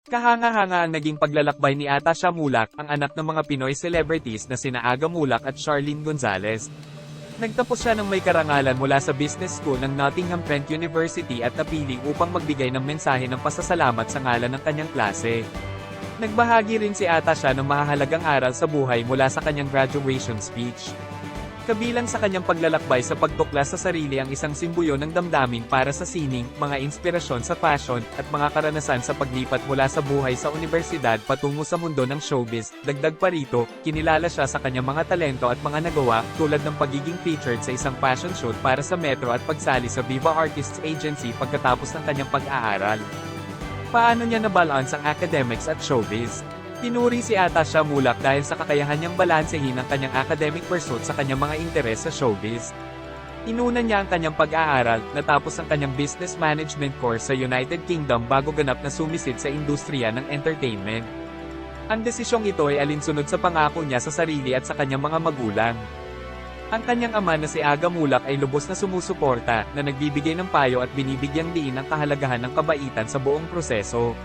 Kahanga-hanga ang naging paglalakbay ni Atasha Mulak, ang anak ng mga Pinoy celebrities na sina Aga Mulak at Charlene Gonzalez. Nagtapos siya ng may karangalan mula sa business school ng Nottingham Trent University at napili upang magbigay ng mensahe ng pasasalamat sa ngalan ng kanyang klase. Nagbahagi rin si Atasha ng mahahalagang aral sa buhay mula sa kanyang graduation speech. Kabilang sa kanyang paglalakbay sa pagtuklas sa sarili ang isang simbolyo ng damdamin para sa sining, mga inspirasyon sa fashion, at mga karanasan sa paglipat mula sa buhay sa universidad patungo sa mundo ng showbiz. Dagdag pa rito, kinilala siya sa kanyang mga talento at mga nagawa, tulad ng pagiging featured sa isang fashion shoot para sa Metro at pagsali sa Viva Artists Agency pagkatapos ng kanyang pag-aaral. Paano niya nabalance ang academics at showbiz? Pinuri si Atasha Mulak dahil sa kakayahan niyang balansehin ang kanyang academic pursuit sa kanyang mga interes sa showbiz. Inuna niya ang kanyang pag-aaral, natapos ang kanyang business management course sa United Kingdom bago ganap na sumisid sa industriya ng entertainment. Ang desisyong ito ay alinsunod sa pangako niya sa sarili at sa kanyang mga magulang. Ang kanyang ama na si Aga Mulak ay lubos na sumusuporta, na nagbibigay ng payo at binibigyang diin ang kahalagahan ng kabaitan sa buong proseso.